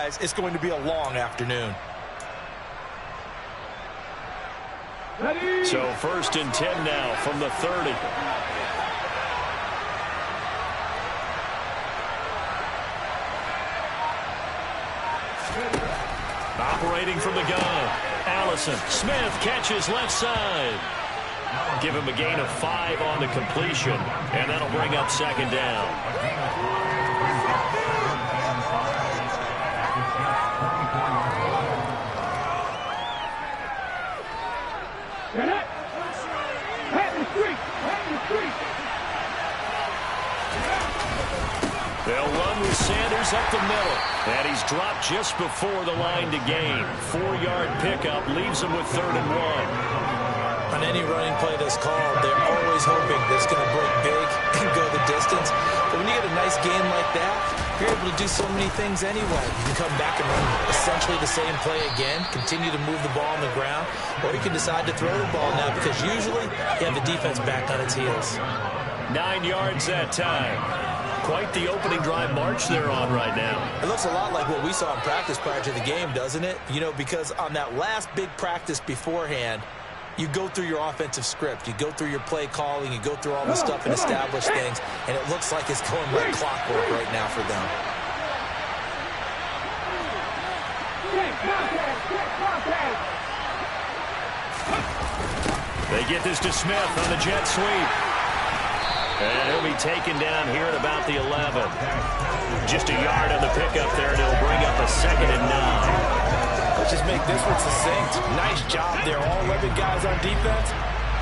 guys, it's going to be a long afternoon. So 1st and 10 now from the 30. Operating from the gun. Allison. Smith catches left side. Give him a gain of 5 on the completion, and that'll bring up 2nd down. They'll run with Sanders up the middle. And he's dropped just before the line to gain. 4-yard pickup leaves him with 3rd and 1. On any running play that's called, they're always hoping that it's going to break big and go the distance. But when you get a nice game like that, you're able to do so many things anyway. You can come back and run essentially the same play again, continue to move the ball on the ground, or you can decide to throw the ball now because usually you have the defense back on its heels. 9 yards that time. Quite the opening drive march they're on right now. It looks a lot like what we saw in practice prior to the game, doesn't it? You know, because on that last big practice beforehand, you go through your offensive script. You go through your play calling. You go through all the stuff and establish things. And it looks like it's going like clockwork right now for them. They get this to Smith on the jet sweep. And he'll be taken down here at about the 11. Just a yard on the pickup there, and it'll bring up a 2nd and 9. Let's just make this one succinct. Nice job there. All 11 guys on defense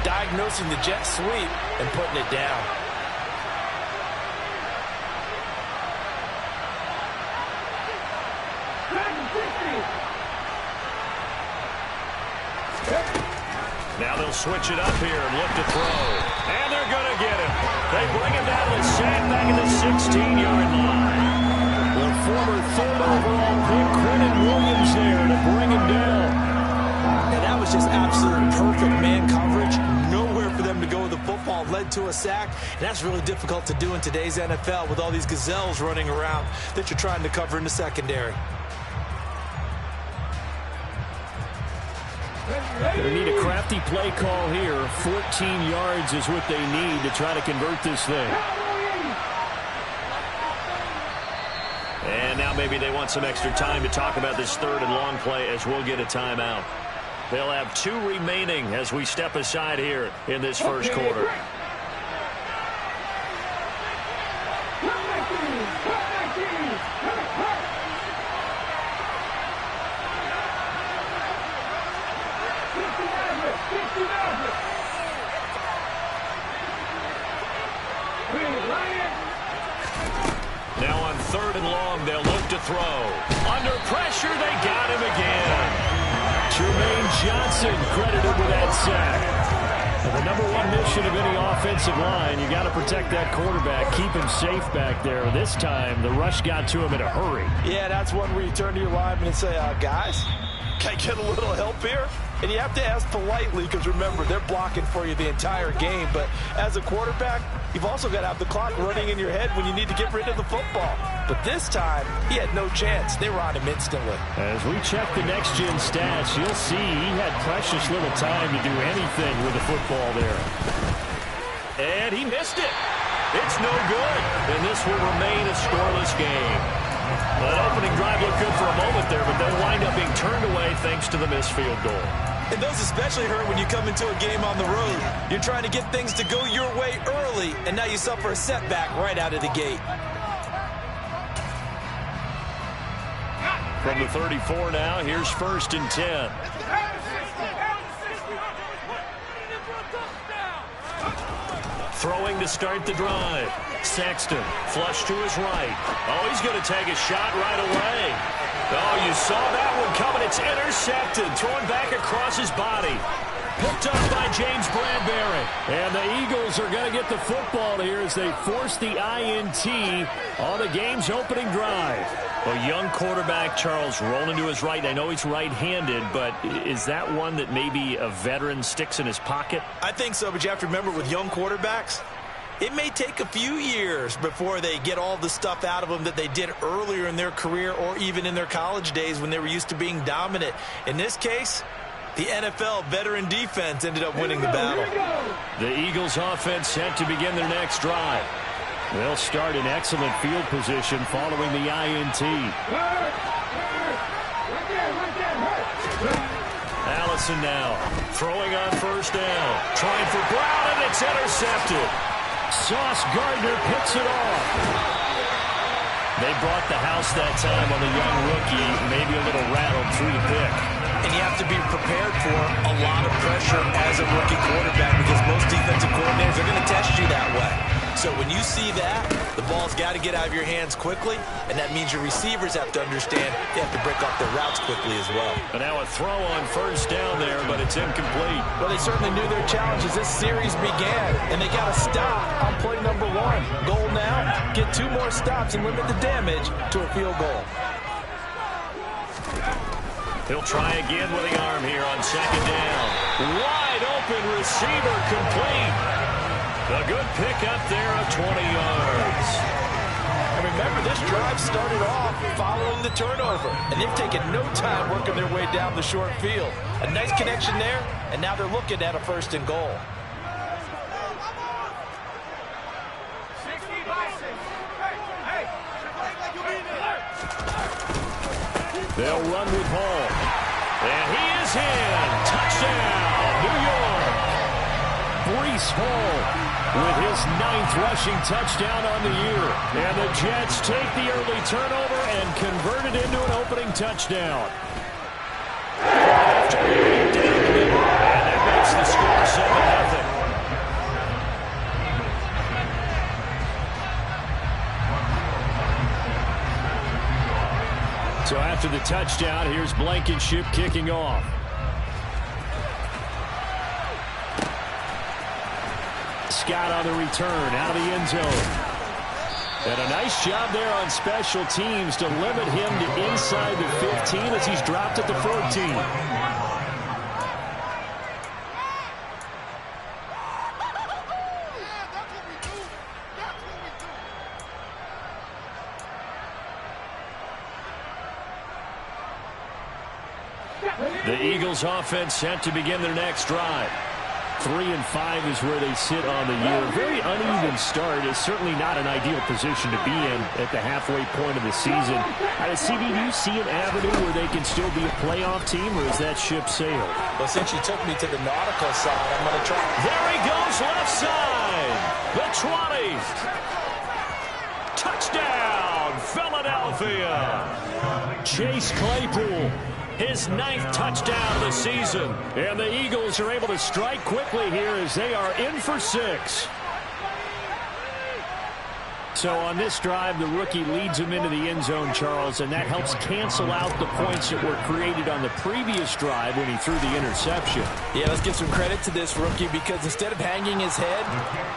diagnosing the jet sweep and putting it down. Now they'll switch it up here and look to throw. And they're going to get him. They bring him down with Sam back at the 16-yard line. The former 3rd overall pick, Quentin Williams there to bring him down. And that was just absolute perfect man coverage. Nowhere for them to go with the football. Led to a sack. And that's really difficult to do in today's NFL with all these gazelles running around that you're trying to cover in the secondary. They need a crafty play call here. 14 yards is what they need to try to convert this thing. And now maybe they want some extra time to talk about this 3rd and long play as we'll get a timeout. They'll have 2 remaining as we step aside here in this first quarter. Now on 3rd and long, they'll look to throw. Under pressure, they got him again. Jermaine Johnson credited with that sack. And the #1 mission of any offensive line, you got to protect that quarterback, keep him safe back there. This time, the rush got to him in a hurry. Yeah, that's one where you turn to your lineman and say, guys, can I get a little help here? And you have to ask politely because, remember, they're blocking for you the entire game. But as a quarterback, you've also got to have the clock running in your head when you need to get rid of the football. But this time, he had no chance. They were on him instantly. As we check the next-gen stats, you'll see he had precious little time to do anything with the football there. And he missed it. It's no good. And this will remain a scoreless game. That opening drive looked good for a moment there, but then wind up being turned away thanks to the missed field goal. And those especially hurt when you come into a game on the road. You're trying to get things to go your way early, and now you suffer a setback right out of the gate. From the 34 now, here's 1st and 10. Throwing to start the drive. Sexton, flush to his right. Oh, he's going to take a shot right away. Oh, you saw that one coming. It's intercepted. Thrown back across his body. Picked up by James Bradbury. And the Eagles are going to get the football here as they force the INT on the game's opening drive. A young quarterback, Charles, rolling to his right. I know he's right-handed, but is that one that maybe a veteran sticks in his pocket? I think so, but you have to remember with young quarterbacks, It may take a few years before they get all the stuff out of them that they did earlier in their career or even in their college days when they were used to being dominant. In this case, the NFL veteran defense ended up winning the battle. The Eagles offense set to begin their next drive. They'll start in excellent field position following the INT. Allison now throwing on first down. Trying for Brown, and it's intercepted. Sauce Gardner picks it off. They brought the house that time on the young rookie, maybe a little rattled through the pick. And you have to be prepared for a lot of pressure as a rookie quarterback because most defensive coordinators are going to test you that way. So when you see that, the ball's got to get out of your hands quickly, and that means your receivers have to understand they have to break off their routes quickly as well. But now a throw on first down there, but it's incomplete. Well, they certainly knew their challenge as this series began, and they got to stop on play number 1. Goal now, get 2 more stops and limit the damage to a field goal. He'll try again with the arm here on second down. Wide open receiver complete. A good pick up there of 20 yards. And remember, this drive started off following the turnover, and they've taken no time working their way down the short field. A nice connection there, and now they're looking at a 1st and goal. They'll run with Hall. And he is in. Touchdown, New York. Breece Hall with his 9th rushing touchdown on the year. And the Jets take the early turnover and convert it into an opening touchdown. After down the middle, and that makes the score 7-0. So after the touchdown, here's Blankenship kicking off. Scott on the return, out of the end zone. And a nice job there on special teams to limit him to inside the 15 as he's dropped at the 14. The Eagles offense set to begin their next drive. 3-5 is where they sit on the year. Very uneven start. Is certainly not an ideal position to be in at the halfway point of the season. CB, do you see an avenue where they can still be a playoff team, or is that ship sailed? Well, since you took me to the nautical side, I'm going to try. There he goes, left side. The 20. Touchdown, Philadelphia. Chase Claypool. His 9th touchdown of the season. And the Eagles are able to strike quickly here as they are in for 6. So on this drive, the rookie leads him into the end zone, Charles, and that helps cancel out the points that were created on the previous drive when he threw the interception. Yeah, let's give some credit to this rookie because instead of hanging his head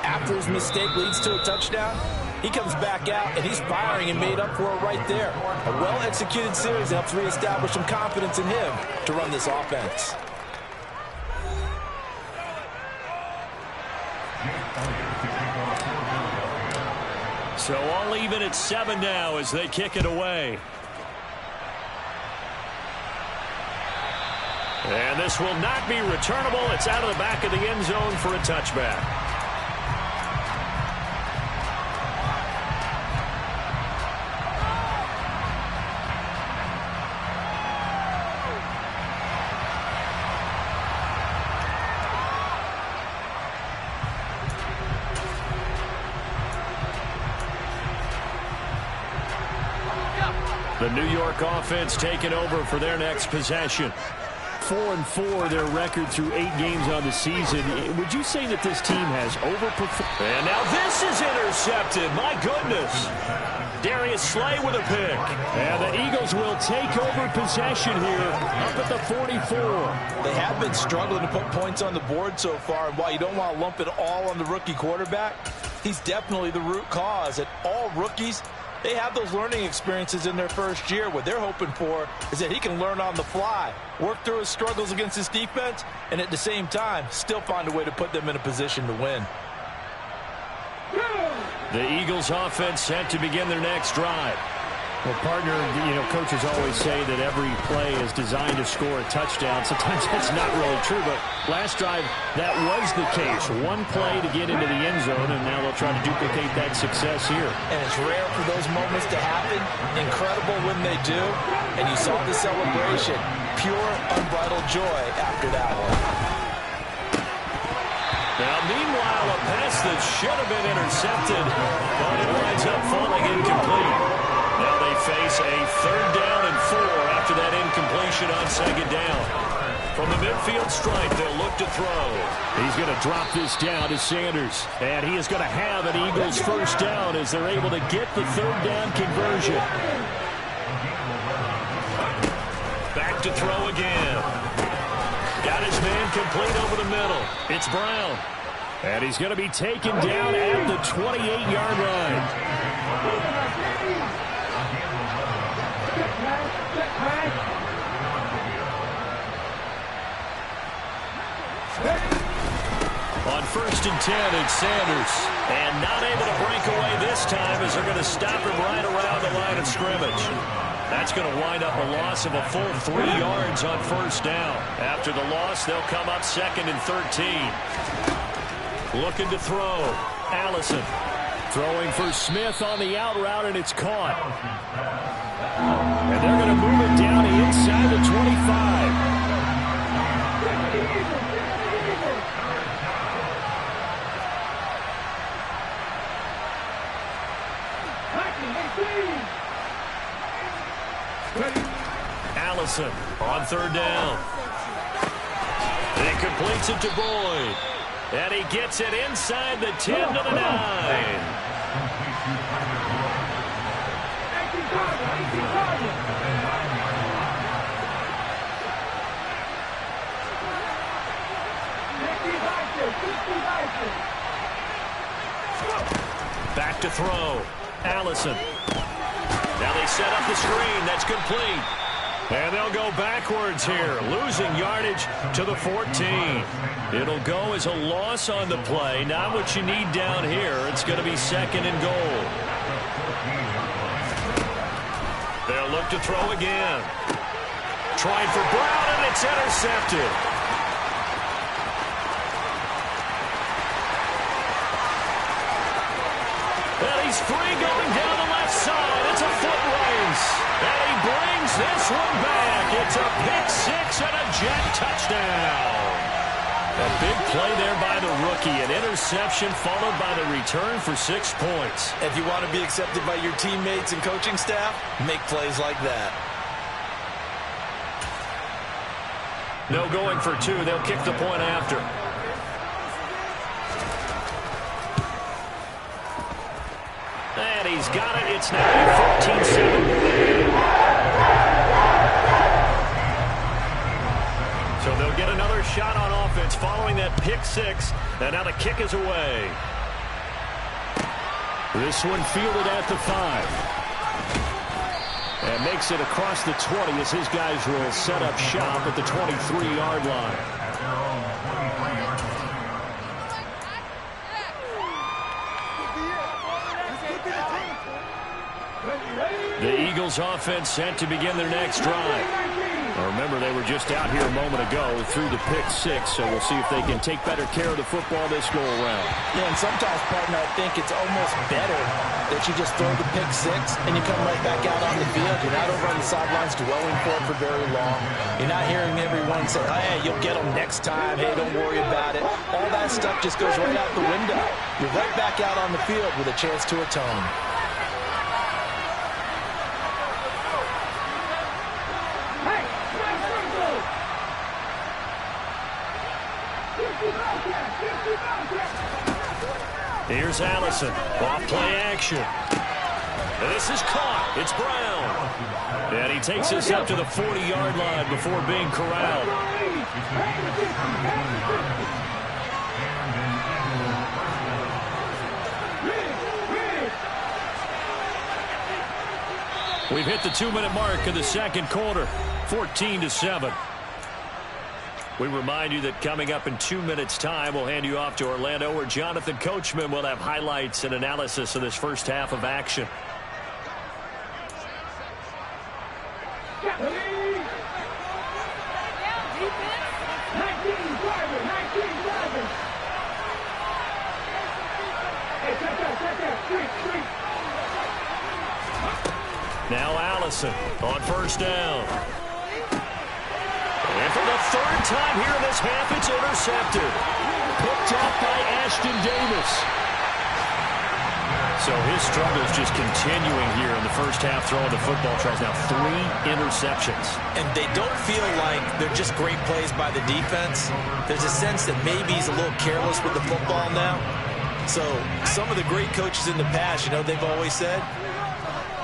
after his mistake leads to a touchdown, he comes back out, and he's firing and made up for it right there. A well-executed series helps reestablish some confidence in him to run this offense. So all even at 7 now as they kick it away. And this will not be returnable. It's out of the back of the end zone for a touchback. The New York offense taking over for their next possession. 4-4 their record through 8 games on the season. Would you say that this team has overperformed? And now this is intercepted. My goodness. Darius Slay with a pick. And the Eagles will take over possession here up at the 44. They have been struggling to put points on the board so far. And while you don't want to lump it all on the rookie quarterback, he's definitely the root cause. And all rookies, they have those learning experiences in their first year. What they're hoping for is that he can learn on the fly, work through his struggles against his defense, and at the same time, still find a way to put them in a position to win. The Eagles offense set to begin their next drive. Well, partner, coaches always say that every play is designed to score a touchdown. Sometimes that's not really true, but last drive, that was the case. One play to get into the end zone, and now they'll try to duplicate that success here. And it's rare for those moments to happen. Incredible when they do. And you saw the celebration. Pure, unbridled joy after that one. Now, meanwhile, a pass that should have been intercepted, but it winds up falling incomplete. Now they face a 3rd down and 4 after that incompletion on 2nd down. From the midfield stripe, they'll look to throw. He's going to drop this down to Sanders. And he is going to have an Eagles 1st down as they're able to get the 3rd down conversion. Back to throw again. Got his man complete over the middle. It's Brown. And he's going to be taken down at the 28-yard line. On 1st and 10, it's Sanders. And not able to break away this time as they're going to stop him right around the line of scrimmage. That's going to wind up a loss of a full 3 yards on 1st down. After the loss, they'll come up 2nd and 13. Looking to throw. Allison. Throwing for Smith on the out route, and it's caught. And they're going to move it down inside the 25. Allison on 3rd down. He completes it to Boyd. And he gets it inside the 10 to the 9. Back to throw. Allison. Now they set up the screen. That's complete. And they'll go backwards here, losing yardage to the 14. It'll go as a loss on the play. Not what you need down here. It's going to be 2nd and goal. They'll look to throw again. Trying for Brown, and it's intercepted. And he's free going down the left side. It's a foot race. And he brings this one back. It's a pick 6 and a jet touchdown. A big play there by the rookie. An interception followed by the return for 6 points. If you want to be accepted by your teammates and coaching staff, make plays like that. No going for 2. They'll kick the point after. And he's got it. It's now 14-7. So they'll get another shot on offense following that pick 6. And now the kick is away. This one fielded at the 5. And makes it across the 20 as his guys will set up shop at the 23-yard line. The Eagles offense set to begin their next drive. Now remember, they were just out here a moment ago through the pick 6, so we'll see if they can take better care of the football this go-around. Yeah, and sometimes, partner, I think it's almost better that you just throw the pick 6 and you come right back out on the field. You're not over on the sidelines dwelling for it for very long. You're not hearing everyone say, hey, you'll get them next time. Hey, don't worry about it. All that stuff just goes right out the window. You're right back out on the field with a chance to atone. Here's Allison. Off play action. And this is caught. It's Brown. And he takes us up to the 40-yard line before being corralled. We've hit the 2-minute mark of the second quarter. 14-7. We remind you that coming up in 2 minutes' time, we'll hand you off to Orlando, where Jonathan Coachman will have highlights and analysis of this first half of action. Now Allison on first down. And for the third time here in this half, it's intercepted. Picked up by Ashton Davis. So his struggles just continuing here in the first half, throwing the football. Tries now 3 interceptions. And they don't feel like they're just great plays by the defense. There's a sense that maybe he's a little careless with the football now. So some of the great coaches in the past, you know, they've always said,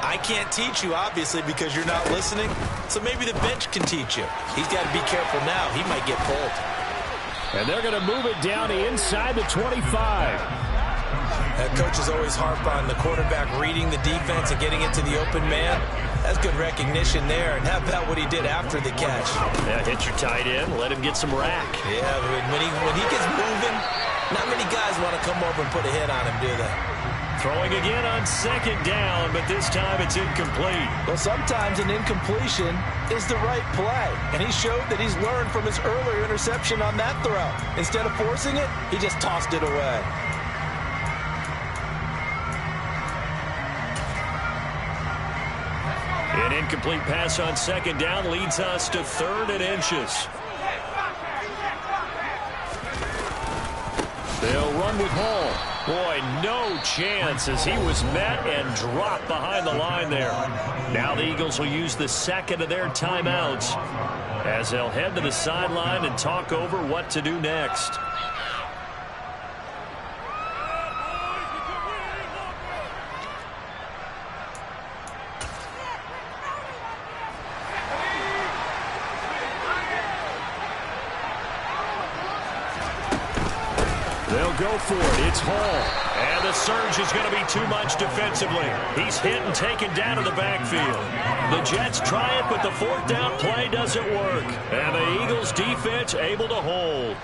I can't teach you, obviously, because you're not listening. So maybe the bench can teach you. He's got to be careful now. He might get pulled. And they're going to move it down inside the 25. Coaches always harp on the quarterback reading the defense and getting into the open man. That's good recognition there. And how about what he did after the catch? Yeah, hit your tight end, let him get some rack. Yeah, when he gets moving, not many guys want to come over and put a hit on him, do they? Throwing again on second down, but this time it's incomplete. Well, sometimes an incompletion is the right play. And he showed that he's learned from his earlier interception on that throw. Instead of forcing it, he just tossed it away. An incomplete pass on second down leads us to 3rd and inches. They'll run with Hall. Boy, no chance as he was met and dropped behind the line there. Now the Eagles will use the second of their timeouts as they'll head to the sideline and talk over what to do next. They'll go for it. It's Hall. And the surge is going to be too much defensively. He's hit and taken down to the backfield. The Jets try it, but the 4th down play doesn't work. And the Eagles defense able to hold.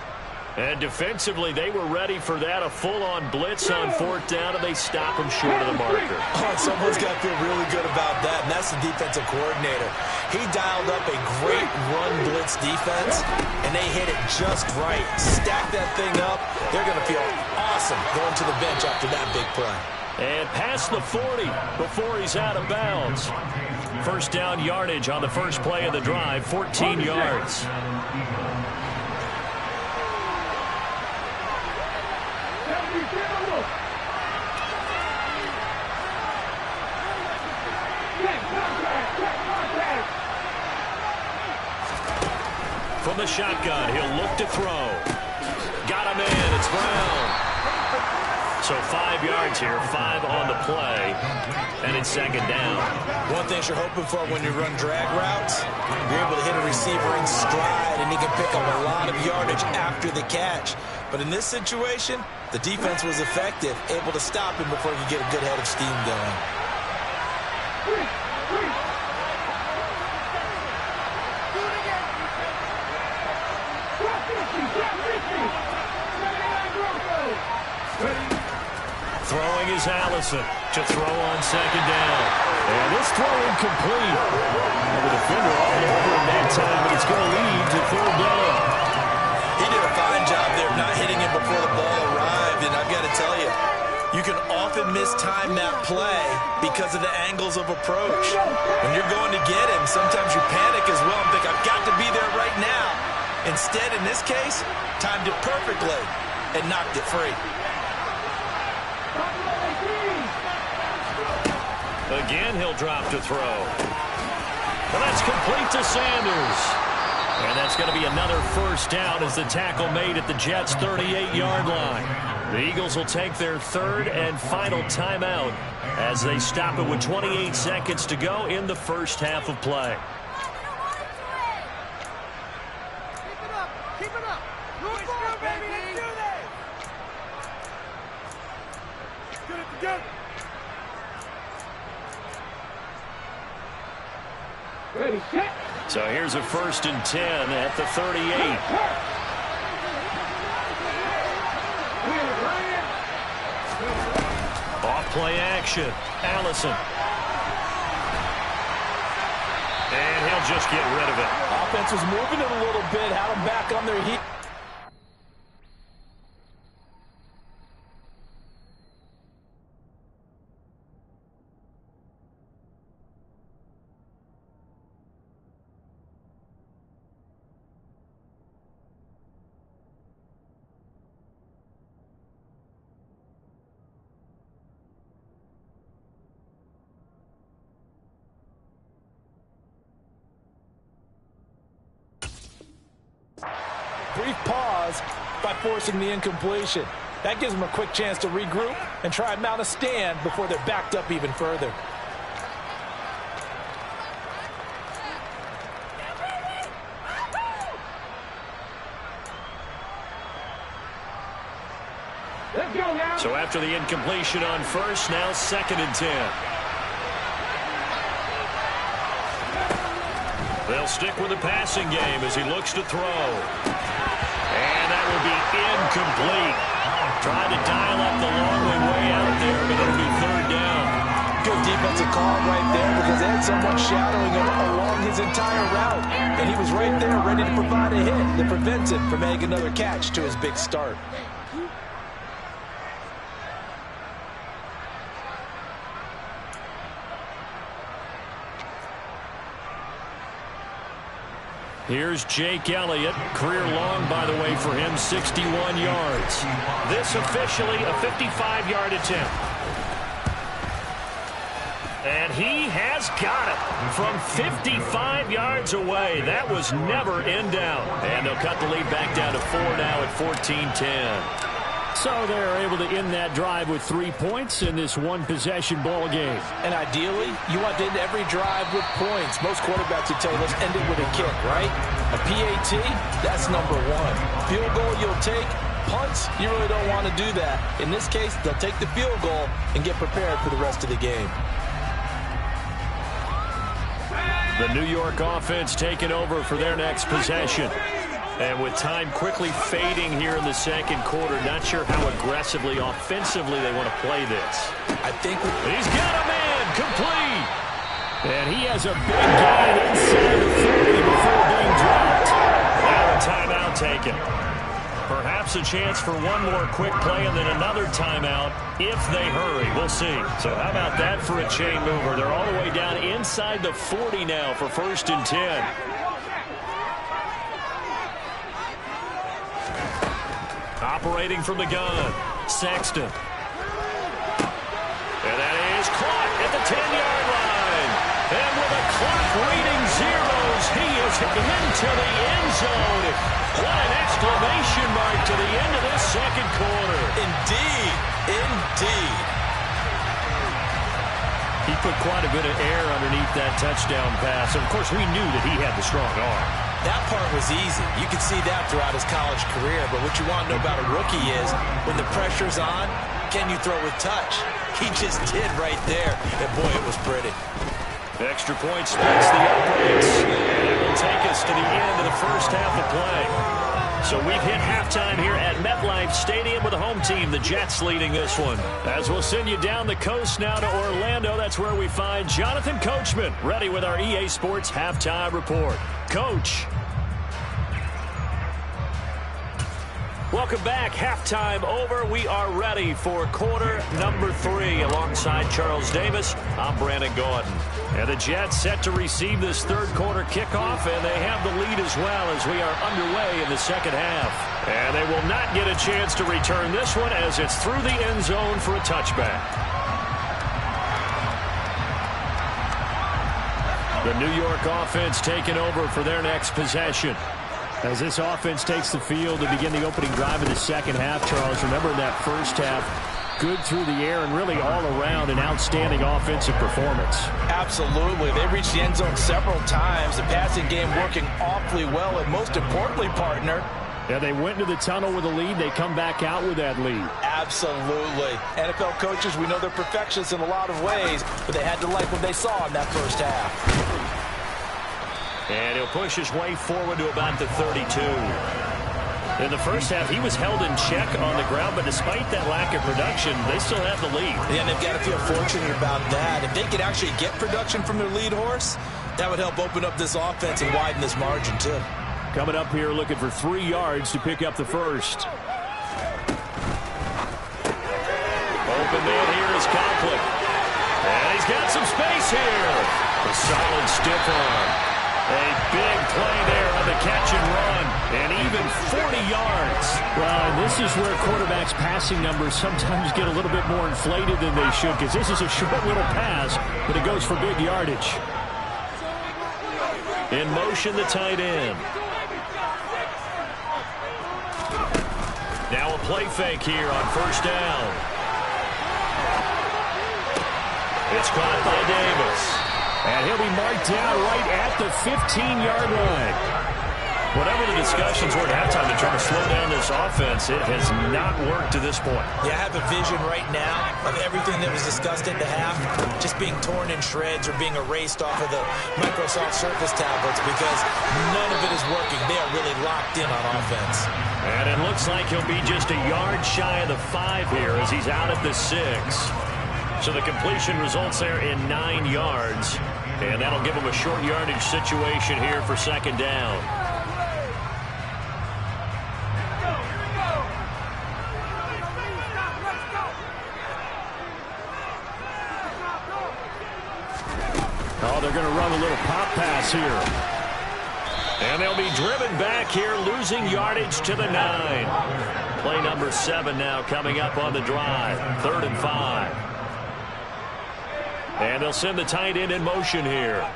And defensively, they were ready for that, a full-on blitz on 4th down, and they stop him short of the marker. Oh, someone's got to feel really good about that, and that's the defensive coordinator. He dialed up a great run blitz defense, and they hit it just right. Stack that thing up. They're going to feel awesome going to the bench after that big play. And past the 40 before he's out of bounds. First down yardage on the first play of the drive, 14 yards. From the shotgun, he'll look to throw. Got a man, it's Brown. So 5 yards here, 5 on the play, and it's second down. One thing you're hoping for when you run drag routes, you're able to hit a receiver in stride, and he can pick up a lot of yardage after the catch. But in this situation, the defense was effective, able to stop him before he could get a good head of steam going. Throwing is Allison to throw on second down. And this throw incomplete. And the defender all over him that time, but it's going to lead to 3rd down. He did a fine job there of not hitting him before the ball arrived, and I've got to tell you, you can often mistime that play because of the angles of approach. When you're going to get him, sometimes you panic as well and think, I've got to be there right now. Instead, in this case, timed it perfectly and knocked it free. Again, he'll drop to throw. Well, that's complete to Sanders. And that's going to be another first down as the tackle made at the Jets' 38-yard line. The Eagles will take their 3rd and final timeout as they stop it with 28 seconds to go in the first half of play. Keep it up. Keep it up. Let's go, baby. Let's do this. Get it together. Ready, set. So here's a 1st and 10 at the 38. Off play action. Allison. And he'll just get rid of it. Offense was moving it a little bit, had them back on their heat. Brief pause by forcing the incompletion. That gives them a quick chance to regroup and try and mount a stand before they're backed up even further. So after the incompletion on 1st, now 2nd and 10. They'll stick with the passing game as he looks to throw. And that will be incomplete. Trying to dial up the long way out there, but it'll be 3rd down. Good defensive call right there because they had someone shadowing him along his entire route. And he was right there ready to provide a hit that prevents him from making another catch to his big start. Here's Jake Elliott. Career long, by the way, for him, 61 yards. This officially a 55-yard attempt. And he has got it from 55 yards away. That was never in doubt. And they'll cut the lead back down to 4 now at 14-10. So they're able to end that drive with 3 points in this one-possession ball game. And ideally, you want to end every drive with points. Most quarterbacks would tell you, let's end it with a kick, right? A PAT, that's number 1. Field goal you'll take. Punts, you really don't want to do that. In this case, they'll take the field goal and get prepared for the rest of the game. The New York offense taking over for their next possession. And with time quickly fading here in the 2nd quarter, not sure how aggressively, offensively they want to play this. I think he's got a man complete. And he has a big gain inside the 30 before being dropped. Now a timeout taken. Perhaps a chance for one more quick play and then another timeout if they hurry. We'll see. So how about that for a chain mover? They're all the way down inside the 40 now for 1st and 10. Operating from the gun, Sexton. And that is caught at the 10-yard line. And with a clock reading zeros, he is into the end zone. What an exclamation mark to the end of this 2nd quarter. Indeed, indeed. He put quite a bit of air underneath that touchdown pass. Of course, we knew that he had the strong arm. That part was easy. You could see that throughout his college career. But what you want to know about a rookie is when the pressure's on, can you throw with touch? He just did right there. And, boy, it was pretty. Extra point splits the uprights. And it will take us to the end of the 1st half of play. So we've hit halftime here at MetLife Stadium with the home team, the Jets, leading this one. As we'll send you down the coast now to Orlando, that's where we find Jonathan Coachman, ready with our EA Sports Halftime Report. Coach. Welcome back. Halftime over. We are ready for quarter number 3. Alongside Charles Davis, I'm Brandon Gordon. And the Jets set to receive this 3rd quarter kickoff, and they have the lead as well as we are underway in the 2nd half. And they will not get a chance to return this one as it's through the end zone for a touchback. The New York offense taking over for their next possession. As this offense takes the field to begin the opening drive of the 2nd half, Charles, remember in that 1st half, good through the air and really all around an outstanding offensive performance. Absolutely. They reached the end zone several times. The passing game working awfully well, and most importantly, partner, yeah, they went into the tunnel with a lead. They come back out with that lead. Absolutely. NFL coaches, we know they're perfectionists in a lot of ways, but they had to like what they saw in that 1st half. And he'll push his way forward to about the 32. In the first half, he was held in check on the ground, but despite that lack of production, they still have the lead. Yeah, and they've got to feel fortunate about that. If they could actually get production from their lead horse, that would help open up this offense and widen this margin, too. Coming up here looking for 3 yards to pick up the first. Open man here is Conkling. And he's got some space here. A solid stiff arm. A big play there on the catch and run. And even 40 yards. Well, and this is where quarterbacks' passing numbers sometimes get a little bit more inflated than they should, because this is a short little pass, but it goes for good yardage. In motion, the tight end. Now a play fake here on first down. It's caught by Davis. And he'll be marked down right at the 15-yard line. Whatever the discussions were at halftime to try to slow down this offense, it has not worked to this point. Yeah, I have a vision right now of everything that was discussed at the half just being torn in shreds or being erased off of the Microsoft Surface tablets because none of it is working. They are really locked in on offense. And it looks like he'll be just a yard shy of the 5 here as he's out at the 6. So the completion results there in 9 yards. And that'll give him a short yardage situation here for second down. Oh, they're going to run a little pop pass here. And they'll be driven back here, losing yardage to the 9. Play number 7 now coming up on the drive. 3rd and 5. And they'll send the tight end in motion here.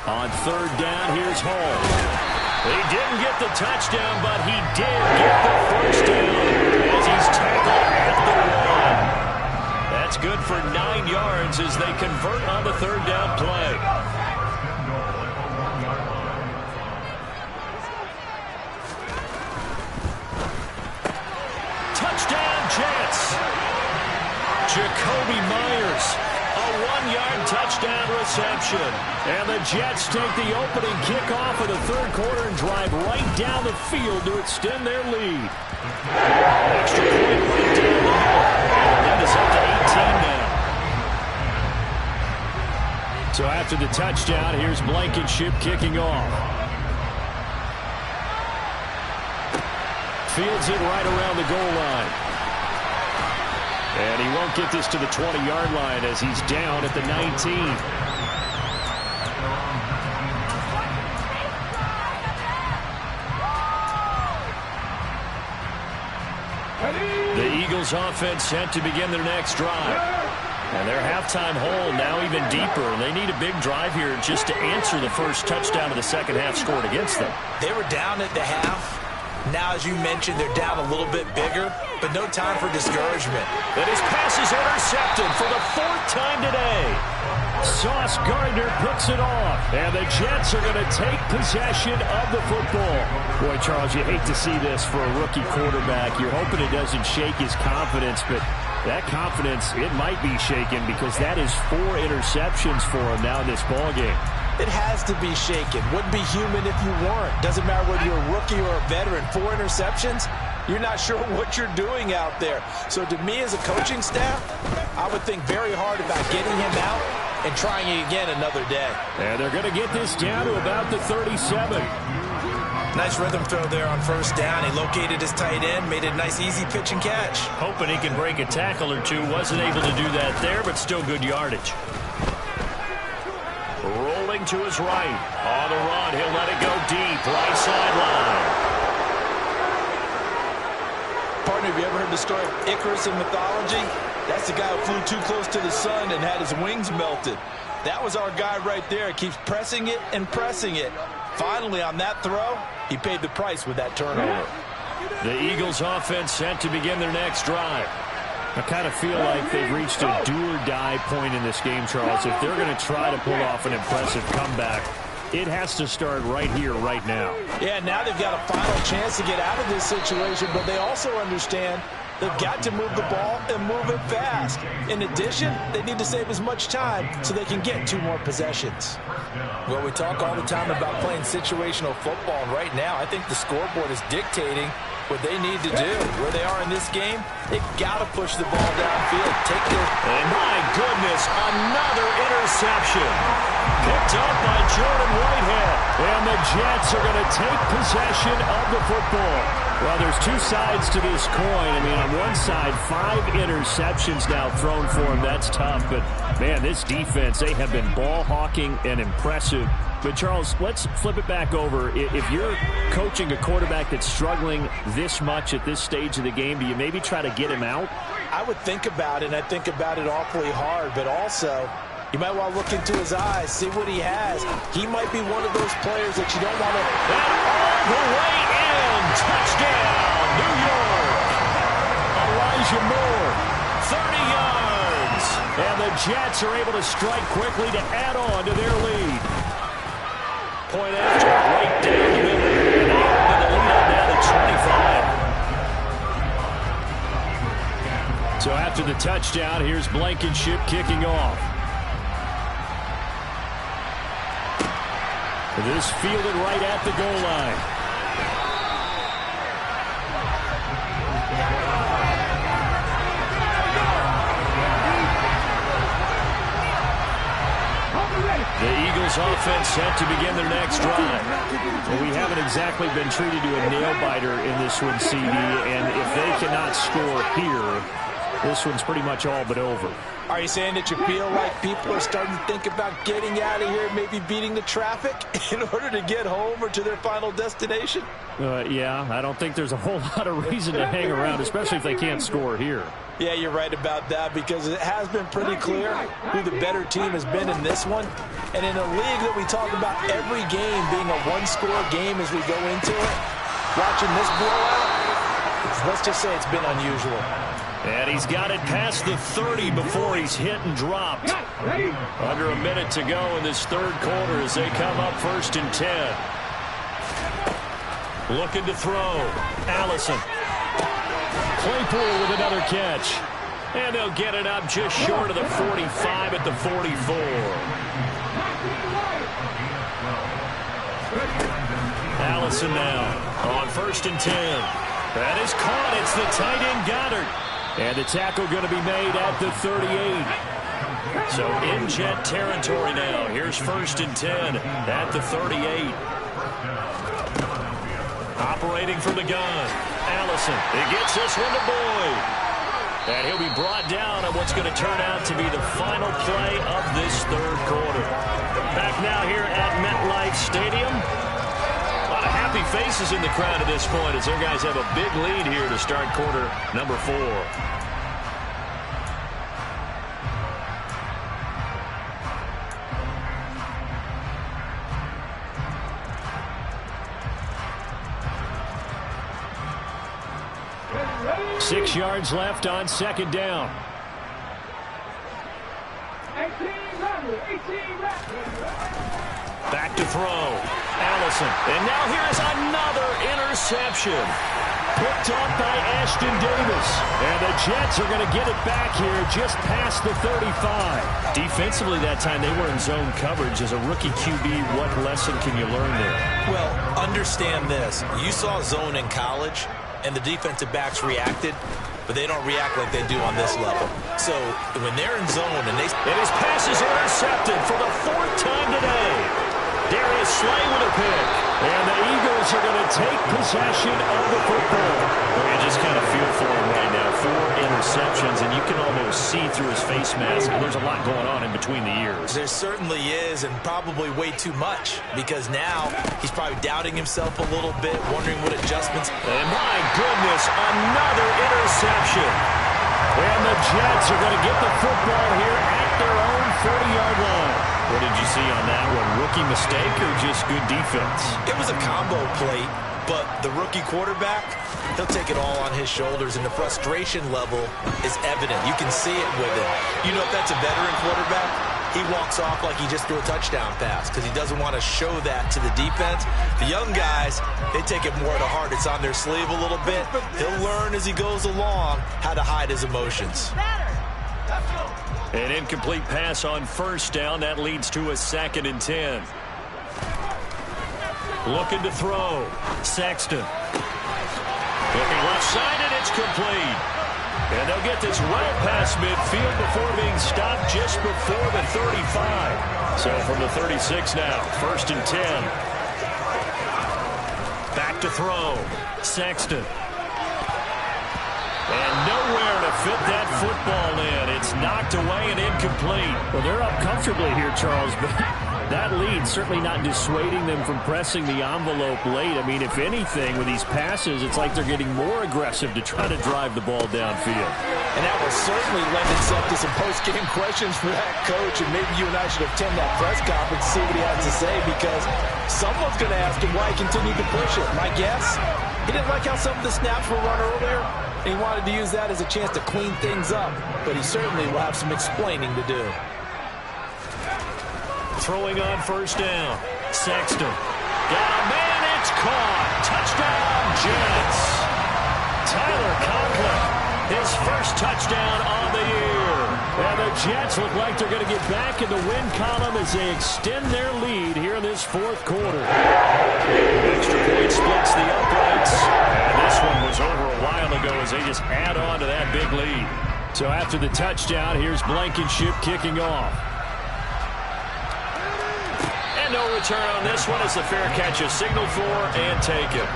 On 3rd down, here's Hall. He didn't get the touchdown, but he did get the first down as he's tackled at the 1. That's good for 9 yards as they convert on the 3rd down play. Touchdown, Jets. Jacoby Myers. A 1-yard touchdown reception. And the Jets take the opening kickoff of the 3rd quarter and drive right down the field to extend their lead. Extra point right down the middle. And that is up to 18 now. So after the touchdown, here's Blankenship kicking off. Fields it right around the goal line. And he won't get this to the 20-yard line as he's down at the 19. The Eagles offense set to begin their next drive. And their halftime hole now even deeper. And they need a big drive here just to answer the first touchdown of the second half scored against them. They were down at the half. Now, as you mentioned, they're down a little bit bigger, but no time for discouragement. And his pass is intercepted for the 4th time today. Sauce Gardner picks it off. And the Jets are going to take possession of the football. Boy, Charles, you hate to see this for a rookie quarterback. You're hoping it doesn't shake his confidence, but that confidence, it might be shaken because that is 4 interceptions for him now in this ballgame. It has to be shaken. Wouldn't be human if you weren't. Doesn't matter whether you're a rookie or a veteran. 4 interceptions, you're not sure what you're doing out there. So to me as a coaching staff, I would think very hard about getting him out and trying it again another day. And they're going to get this down to about the 37. Nice rhythm throw there on first down. He located his tight end, made a nice easy pitch and catch. Hoping he can break a tackle or two. Wasn't able to do that there, but still good yardage. Rolling to his right. On the run, he'll let it go deep. Right sideline. Partner, have you ever heard the story of Icarus in mythology? That's the guy who flew too close to the sun and had his wings melted. That was our guy right there. He keeps pressing it and pressing it. Finally, on that throw, he paid the price with that turnover. The Eagles offense set to begin their next drive. I kind of feel like they've reached a do-or-die point in this game, Charles. If they're going to try to pull off an impressive comeback, it has to start right here, right now. Yeah, now they've got a final chance to get out of this situation, but they also understand they've got to move the ball and move it fast. In addition, they need to save as much time so they can get 2 more possessions. Well, we talk all the time about playing situational football, and right now I think the scoreboard is dictating what they need to do. Where they are in this game, they've got to push the ball downfield. And my goodness, another interception. Picked up by Jordan Whitehead. And the Jets are going to take possession of the football. Well, there's 2 sides to this coin. I mean, on one side, 5 interceptions now thrown for him. That's tough. But, man, this defense, they have been ball hawking and impressive. But, Charles, let's flip it back over. If you're coaching a quarterback that's struggling this much at this stage of the game, do you maybe try to get him out? I would think about it, and I think about it awfully hard. But also, you might want to look into his eyes, see what he has. He might be one of those players that you don't want to... And all the way in. Touchdown, New York. Elijah Moore. 30 yards. And the Jets are able to strike quickly to add on to their lead. Point after, right down the middle. And they open the lead up now to 25. So after the touchdown, here's Blankenship kicking off. This fielded right at the goal line. The Eagles offense set to begin their next drive. Well, we haven't exactly been treated to a nail-biter in this one, CD, and if they cannot score here, this one's pretty much all but over. Are you saying that you feel like people are starting to think about getting out of here, maybe beating the traffic in order to get home or to their final destination? Yeah, I don't think there's a whole lot of reason to hang around, especially if they can't score here. Yeah, you're right about that, because it has been pretty clear who the better team has been in this one. And in a league that we talk about every game being a one-score game as we go into it, watching this blowout, let's just say it's been unusual. And he's got it past the 30 before he's hit and dropped. Under a minute to go in this third quarter as they come up 1st and 10. Looking to throw. Allison. Claypool with another catch. And they'll get it up just short of the 45 at the 44. Allison now on 1st and 10. That is caught. It's the tight end Goddard. And the tackle going to be made at the 38. So in Jet territory now. Here's 1st and 10 at the 38. Operating from the gun. Allison. He gets this one to Boyd. And he'll be brought down on what's going to turn out to be the final play of this third quarter. Back now here at MetLife Stadium. A lot of happy faces in the crowd at this point as their guys have a big lead here to start quarter number 4. Six yards left on 2nd down. Back to throw. Allison. And now here's another interception. Picked up by Ashton Davis. And the Jets are going to get it back here just past the 35. Defensively that time they were in zone coverage. As a rookie QB, what lesson can you learn there? Well, understand this. You saw zone in college, and the defensive backs reacted, but they don't react like they do on this level. So when they're in zone and his pass is intercepted for the 4th time today. Darius Slay with a pick. And the Eagles are going to take possession of the football. Well, you just kind of feel for him right now. 4 interceptions, and you can almost see through his face mask. There's a lot going on in between the ears. There certainly is, and probably way too much, because now he's probably doubting himself a little bit, wondering what adjustments. And my goodness, another interception. And the Jets are going to get the football here at their own 40-yard line. What did you see on that one? Rookie mistake or just good defense? It was a combo play, But the rookie quarterback, he'll take it all on his shoulders, and the frustration level is evident. You can see it with him. You know, if that's a veteran quarterback, he walks off like he just threw a touchdown pass because he doesn't want to show that to the defense. The young guys, they take it more to heart. It's on their sleeve a little bit. He'll learn as he goes along how to hide his emotions. An incomplete pass on first down. That leads to a 2nd and 10. Looking to throw. Sexton. Looking left side, and it's complete. And they'll get this well past midfield before being stopped just before the 35. So from the 36 now, 1st and 10. Back to throw. Sexton. And nowhere to fit that football in. It's knocked away and incomplete. Well, they're up comfortably here, Charles, but that lead certainly not dissuading them from pressing the envelope late. I mean, if anything, with these passes, it's like they're getting more aggressive to try to drive the ball downfield. And that will certainly lend itself to some post-game questions for that coach, and maybe you and I should attend that press conference and see what he has to say, because someone's going to ask him why he continued to push it. My guess, he didn't like how some of the snaps were run earlier, and he wanted to use that as a chance to clean things up, but he certainly will have some explaining to do. Throwing on first down. Sexton. Got a man. It's caught. Touchdown, Jets. Tyler Conklin. His first touchdown on the year. And the Jets look like they're going to get back in the win column as they extend their lead here in this 4th quarter. Extra point splits the uprights. And this one was over a while ago as they just add on to that big lead. So after the touchdown, here's Blankenship kicking off. And no return on this one as the fair catch is signaled for and taken.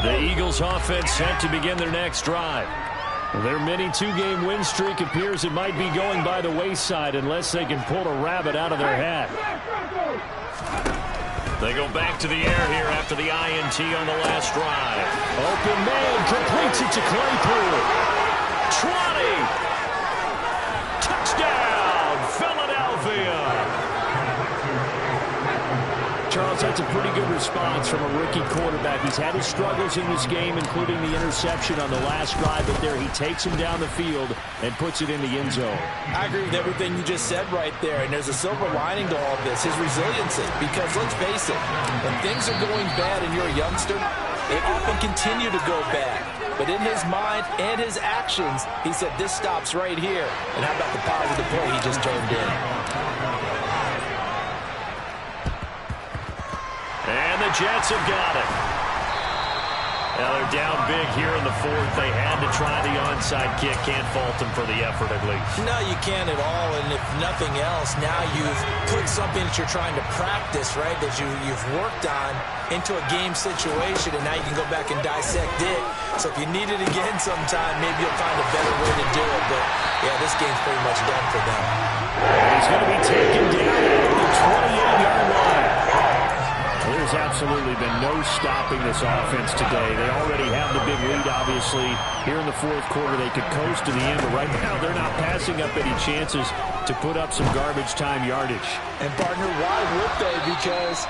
The Eagles offense set to begin their next drive. Their mini 2-game win streak appears it might be going by the wayside unless they can pull a rabbit out of their hat. They go back to the air here after the INT on the last drive. Open man completes it to Claypool. 20. Touchdown, Philadelphia. Charles, that's a pretty good response from a rookie quarterback. He's had his struggles in this game, including the interception on the last drive, but there he takes him down the field and puts it in the end zone. I agree with everything you just said right there, and there's a silver lining to all of this, his resiliency, because let's face it, when things are going bad and you're a youngster, they often continue to go bad. But in his mind and his actions, he said, this stops right here. And how about the positive play he just turned in? And the Jets have got it. Now they're down big here in the 4th. They had to try the onside kick. Can't fault them for the effort at least. No, you can't at all. And if nothing else, now you've put something that you're trying to practice, right, that you've worked on into a game situation, and now you can go back and dissect it. So if you need it again sometime, maybe you'll find a better way to do it. But, yeah, this game's pretty much done for them. And he's going to be taken down at the 28-yard line. There's absolutely been no stopping this offense today. They already have the big lead, obviously. Here in the 4th quarter, they could coast to the end, but right now they're not passing up any chances to put up some garbage time yardage. And, partner, why would they? Because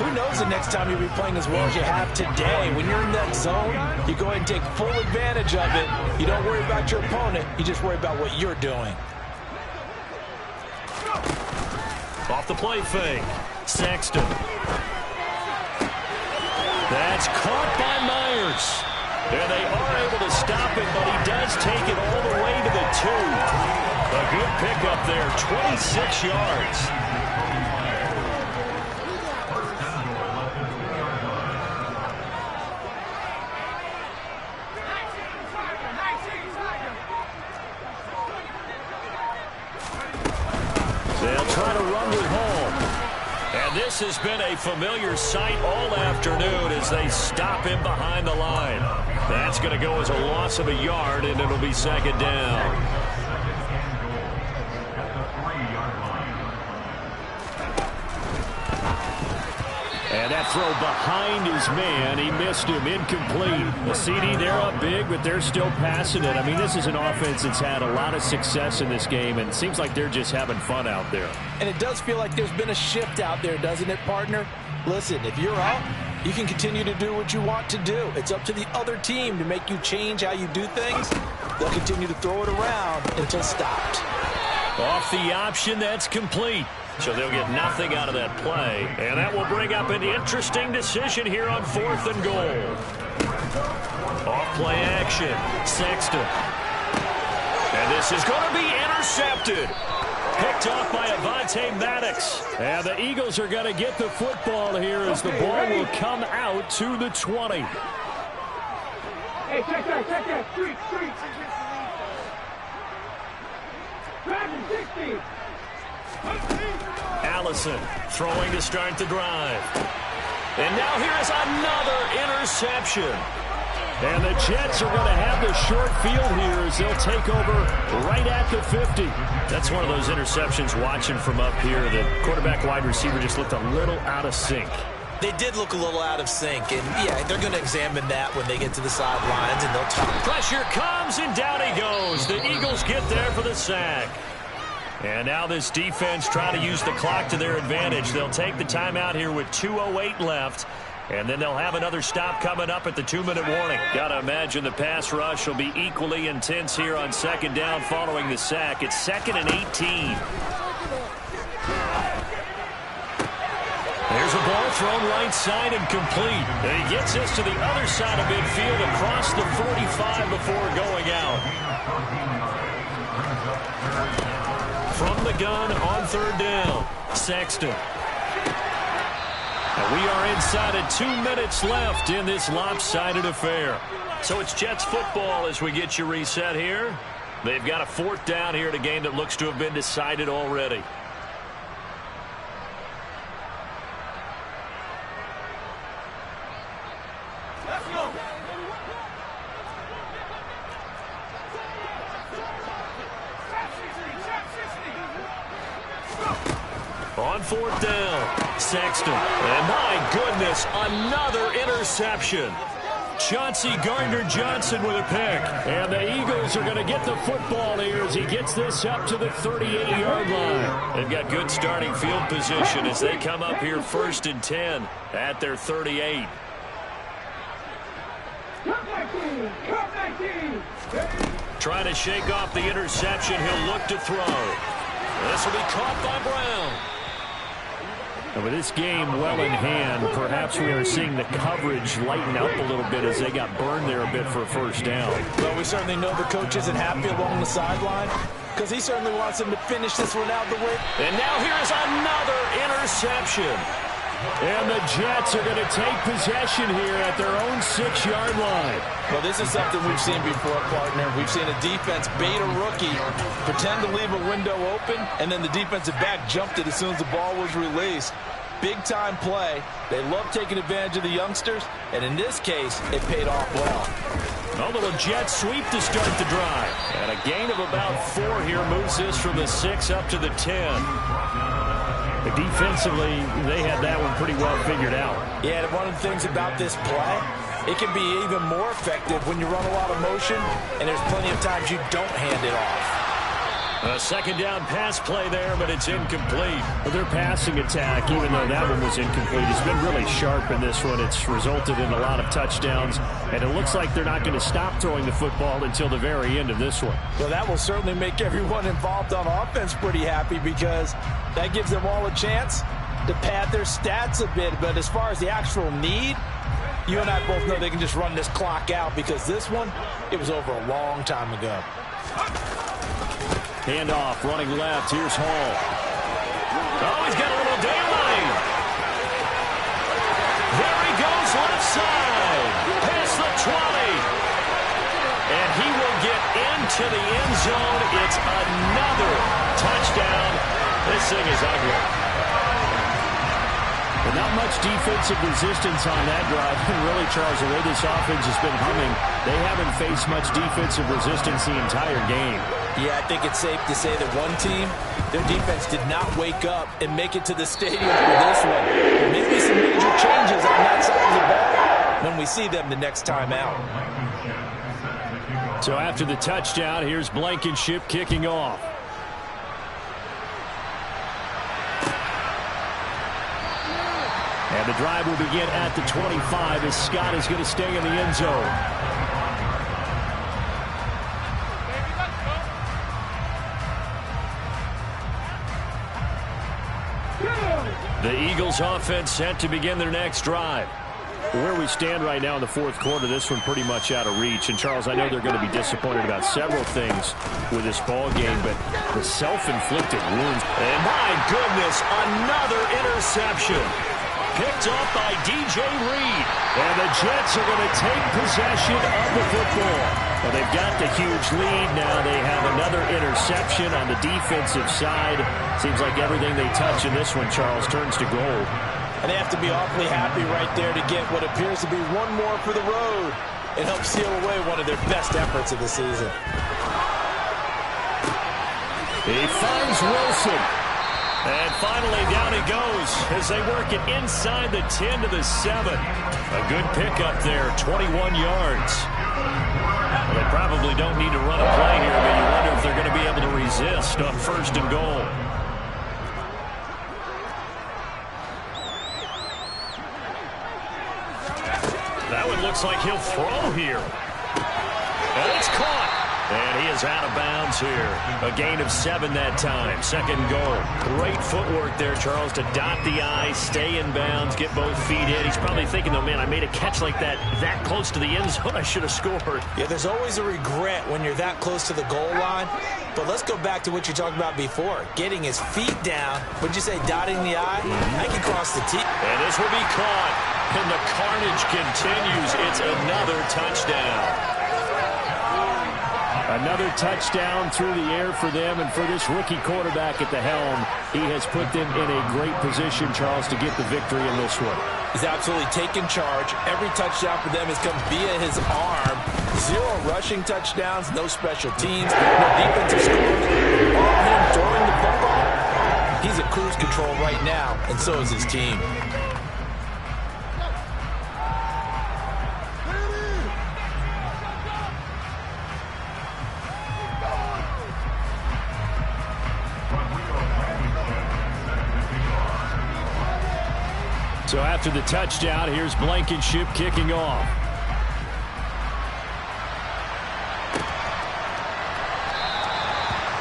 who knows the next time you'll be playing as well as you have today. When you're in that zone, you go ahead and take full advantage of it. You don't worry about your opponent. You just worry about what you're doing. Off the play fake. Sexton. That's caught by Myers. And they are able to stop him, but he does take it all the way to the 2. A good pickup there, 26 yards. They'll try to run with home. And this has been a familiar sight all afternoon as they stop him behind the line. That's going to go as a loss of a yard, and it'll be 2nd down. And That throw behind his man. He missed him. Incomplete. The CD, they're up big, but they're still passing it. I mean, this is an offense that's had a lot of success in this game, and it seems like they're just having fun out there. And it does feel like there's been a shift out there, doesn't it, partner? Listen, if you're up, you can continue to do what you want to do. It's up to the other team to make you change how you do things. They'll continue to throw it around until stopped. Off the option, that's complete. So they'll get nothing out of that play. And that will bring up an interesting decision here on 4th and goal. Off play action. Sexton. And this is going to be intercepted. Picked off by Avonte Maddox. And the Eagles are going to get the football here as the ball will come out to the 20. Hey, check that. Street. Driving 60. Allison throwing to start the drive. And now here is another interception. And the Jets are going to have the short field here as they'll take over right at the 50. That's one of those interceptions watching from up here. The quarterback wide receiver just looked a little out of sync. They did look a little out of sync, and yeah, they're going to examine that when they get to the sidelines, and they'll talk. Pressure comes, and down he goes. The Eagles get there for the sack. And now this defense trying to use the clock to their advantage. They'll take the timeout here with 2:08 left. And then they'll have another stop coming up at the 2-minute warning. Got to imagine the pass rush will be equally intense here on 2nd down following the sack. It's 2nd and 18. There's a ball thrown right side and complete. And he gets this to the other side of midfield across the 45 before going out. From the gun on 3rd down, Sexton. And we are inside of 2 minutes left in this lopsided affair. So it's Jets football as we get you reset here. They've got a 4th down here in a game that looks to have been decided already. Let's go. On 4th down, Sexton. And my goodness, another interception. Chauncey Gardner-Johnson with a pick. And the Eagles are going to get the football here as he gets this up to the 38-yard line. They've got good starting field position as they come up here 1st and 10 at their 38. Trying to shake off the interception. He'll look to throw. This will be caught by Brown. And with this game well in hand, perhaps we are seeing the coverage lighten up a little bit as they got burned there a bit for a 1st down. Well, we certainly know the coach isn't happy along the sideline because he certainly wants him to finish this one out the way. And now here's another interception. And the Jets are going to take possession here at their own 6-yard line. Well, this is something we've seen before, partner. We've seen a defense bait a rookie, pretend to leave a window open, and then the defensive back jumped it as soon as the ball was released. Big-time play. They love taking advantage of the youngsters, and in this case, it paid off well. A little jet sweep to start the drive. And a gain of about 4 here moves this from the 6 up to the 10. But defensively, they had that one pretty well figured out. Yeah, and one of the things about this play, it can be even more effective when you run a lot of motion, and there's plenty of times you don't hand it off. A 2nd down pass play there, but it's incomplete. But their passing attack, even though that one was incomplete, has been really sharp in this one. It's resulted in a lot of touchdowns, and it looks like they're not going to stop throwing the football until the very end of this one. Well, that will certainly make everyone involved on offense pretty happy because that gives them all a chance to pad their stats a bit. But as far as the actual need, you and I both know they can just run this clock out because this one, it was over a long time ago. Handoff, running left. Here's Hall. Oh, he's got a little daylight. There he goes, left side. Past the 20. And he will get into the end zone. It's another touchdown. This thing is ugly. But not much defensive resistance on that drive. And really, Charles, the way this offense has been humming, they haven't faced much defensive resistance the entire game. Yeah, I think it's safe to say that one team Their defense did not wake up and make it to the stadium for this one. Maybe some major changes on that side of the ball when we see them the next time out. So after the touchdown, here's Blankenship kicking off. And the drive will begin at the 25 as Scott is going to stay in the end zone. The Eagles offense set to begin their next drive. Where we stand right now in the fourth quarter, this one pretty much out of reach. And, Charles, I know they're going to be disappointed about several things with this ball game, but the self-inflicted wounds. And, my goodness, another interception. Picked off by DJ Reed. And the Jets are going to take possession of the football. Well, they've got the huge lead now. They have another interception on the defensive side. Seems like everything they touch in this one, Charles, turns to gold. And they have to be awfully happy right there to get what appears to be one more for the road. It helps seal away one of their best efforts of the season. He finds Wilson. And finally down he goes as they work it inside the 10 to the 7. A good pickup there, 21 yards. Well, they probably don't need to run a play here, but you wonder if they're going to be able to resist on first and goal. That one looks like he'll throw here. And it's caught. And he is out of bounds here. A gain of 7 that time. Second goal. Great footwork there, Charles, to dot the I, stay in bounds, get both feet in. He's probably thinking, though, man, I made a catch like that close to the end zone. I should have scored. Yeah, there's always a regret when you're that close to the goal line. But let's go back to what you talked about before. Getting his feet down. Would you say dotting the I? I can cross the T. And this will be caught. And the carnage continues. It's another touchdown. Another touchdown through the air for them, and for this rookie quarterback at the helm, he has put them in a great position, Charles, to get the victory in this one. He's absolutely taken charge. Every touchdown for them has come via his arm. 0 rushing touchdowns, no special teams, no defensive scores. All him throwing the football. He's at cruise control right now, and so is his team. So after the touchdown, here's Blankenship kicking off.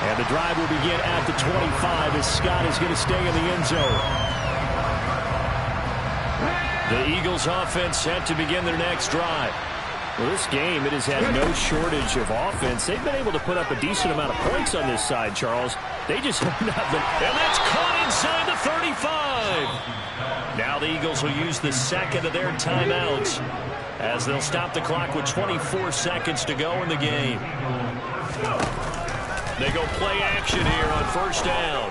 And the drive will begin at the 25 as Scott is going to stay in the end zone. The Eagles offense set to begin their next drive. Well, this game, it has had no shortage of offense. They've been able to put up a decent amount of points on this side, Charles. They just have not been. And that's caught inside the 35. Now the Eagles will use the second of their timeouts as they'll stop the clock with 24 seconds to go in the game. They go play action here on first down.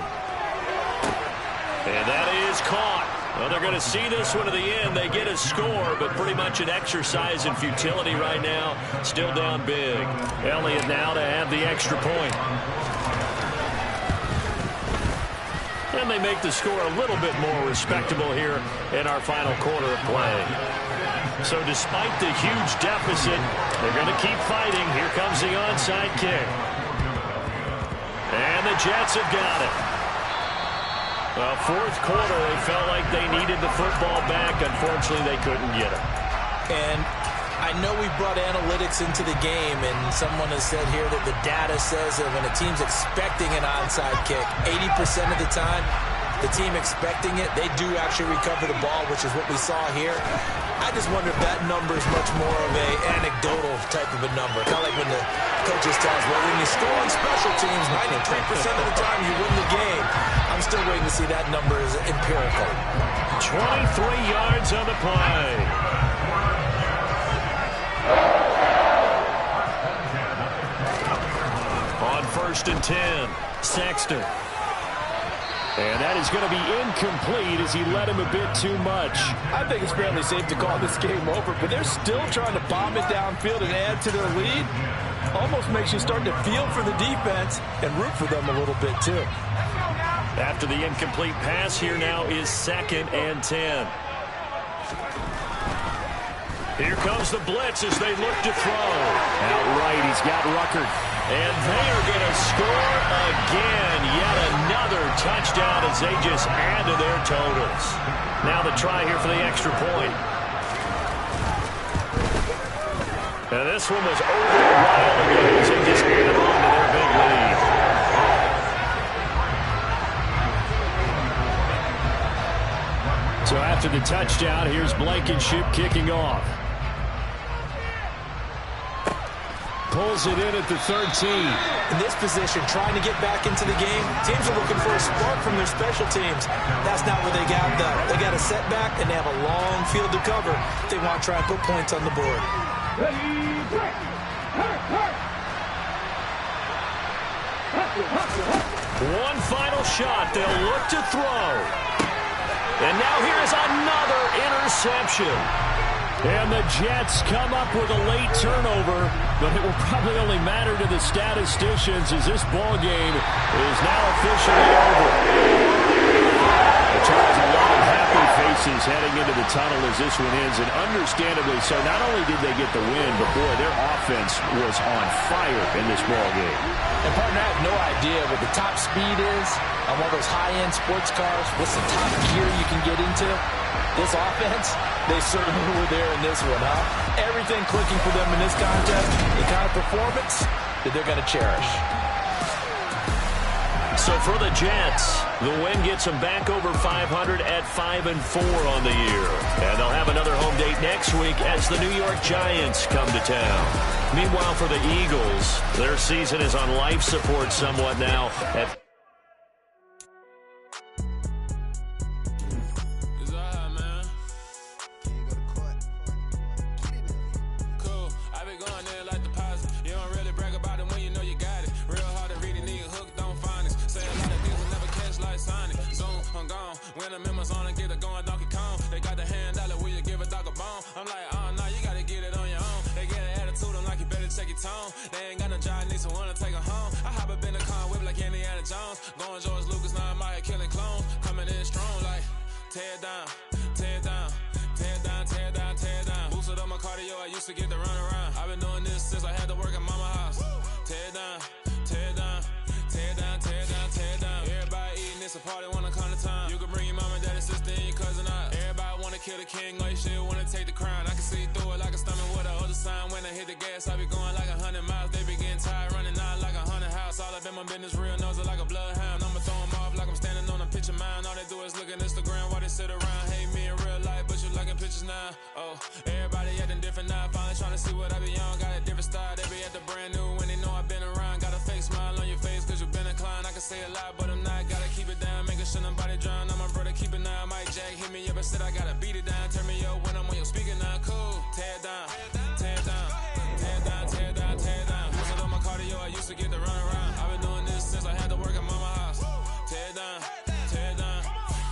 And that is caught. Well, they're going to see this one to the end. They get a score, but pretty much an exercise in futility right now. Still down big. Elliott now to have the extra point. And they make the score a little bit more respectable here in our final quarter of play. So despite the huge deficit, they're going to keep fighting. Here comes the onside kick. And the Jets have got it. Well, fourth quarter, they felt like they needed the football back. Unfortunately, they couldn't get it. And I know we brought analytics into the game, and someone has said here that the data says that when a team's expecting an onside kick, 80% of the time, the team expecting it, they do actually recover the ball, which is what we saw here. I just wonder if that number is much more of a anecdotal type of a number. Kind of like when the coaches tell us, well, when you score on special teams, 93% of the time you win the game. I'm still waiting to see that number is empirical. 23 yards on the play. On first and 10, Sexton. And that is going to be incomplete as he led him a bit too much. I think it's fairly safe to call this game over, but they're still trying to bomb it downfield and add to their lead. Almost makes you start to feel for the defense and root for them a little bit too. After the incomplete pass, here now is 2nd and 10. Here comes the blitz as they look to throw. Outright, he's got Rucker. And they are going to score again. Yet another touchdown as they just add to their totals. Now the try here for the extra point. And this one was over a while ago as they just added on to their big lead. So after the touchdown, here's Blankenship kicking off. Pulls it in at the 13. In this position, trying to get back into the game, teams are looking for a spark from their special teams. That's not what they got, though. They got a setback, and they have a long field to cover if they want to try and put points on the board. One final shot. They'll look to throw. And now here's another interception. And the Jets come up with a late turnover, but it will probably only matter to the statisticians as this ball game is now officially over. It draws a lot of happy faces heading into the tunnel as this one ends, and understandably so. Not only did they get the win, but boy, their offense was on fire in this ball game. And partner, I have no idea what the top speed is on one of those high-end sports cars. What's the top gear you can get into? This offense, they certainly were there in this one, huh? Everything clicking for them in this contest, the kind of performance that they're going to cherish. So for the Jets, the win gets them back over 500 at 5-4 on the year. And they'll have another home date next week as the New York Giants come to town. Meanwhile, for the Eagles, their season is on life support somewhat now at when the members on and get it going Donkey Kong. They got the hand dollar, will you give a dog a bone? I'm like, oh, no, you gotta get it on your own. They get an attitude, I'm like, you better check your tone. They ain't got no job, need someone to take her home. I hop up in the car, whip like Indiana Jones. Going George Lucas, now I'm out here killing clones. Coming in strong like, tear down, tear down, tear down, tear down, tear down. Boosted up my cardio, I used to get the run around. I've been doing this since I had to work at mama house. Tear down, tear down, tear down, tear down, tear down. Everybody eating, it's a party, wanna come to time. You can bring your mom and daddy, sister, and your cousin out. Everybody wanna kill the king, like shit, wanna take the crown. I can see through it like a stomach with a other sign. When I hit the gas, I be going like 100 miles. They be getting tired, running out like 100 house. All up in my business, real nose like a bloodhound. I'ma throw them off like I'm standing on a picture mound. All they do is look at Instagram while they sit around. Hate me in real life, but you liking pictures now. Oh, everybody acting different now. Finally trying to see what I be on. Got a different style, they be at the brand new when they know I've been around. Got a fake smile on your face cause you been inclined. I can say a lot, but I'm not. Gotta keep it down, making sure nobody drown. I'm my brother, keep it now. Mike Jack hit me up and said I gotta beat it down. Turn me up when I'm on your speaker now. Cool, tear down, tear down, tear down, tear down, tear down. Boosted up my cardio, I used to get the run around. I've been doing this since I had to work at mama house. Tear down, tear down,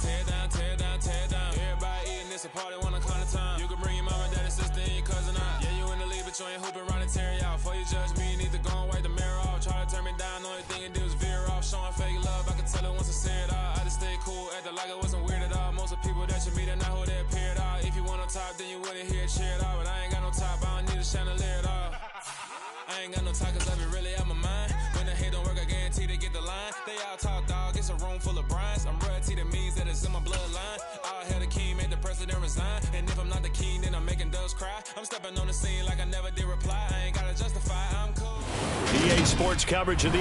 tear down, tear down, tear down. Everybody eating, it's a party, wanna climb the time. You can bring your mom and daddy, sister, and your cousin out. Yeah, you in the league, but you ain't hooping around and tear you out. Before you judge me, you need to go and wipe the mirror off. Try to turn me down, the only thing you do is veer off. Showing fake love, I can tell it once I say it all. I just stay cool, acting like it wasn't weird at all. Most of the people that you meet are not who they appear at all. If you want on top, then you wouldn't hear it cheer at all. But I ain't got no top, I don't need a chandelier at all. I ain't got no talk cause I be really out my mind. When the hate don't work, I guarantee they get the line. They all talk dog, it's a room full of brinds. I'm royalty, that means that it's in my bloodline. All hail the king, make the president resign. And if I'm not the king, then I'm making doves cry. I'm stepping on the scene like I never did reply. I ain't gotta justify, I'm cool. EA Sports coverage of the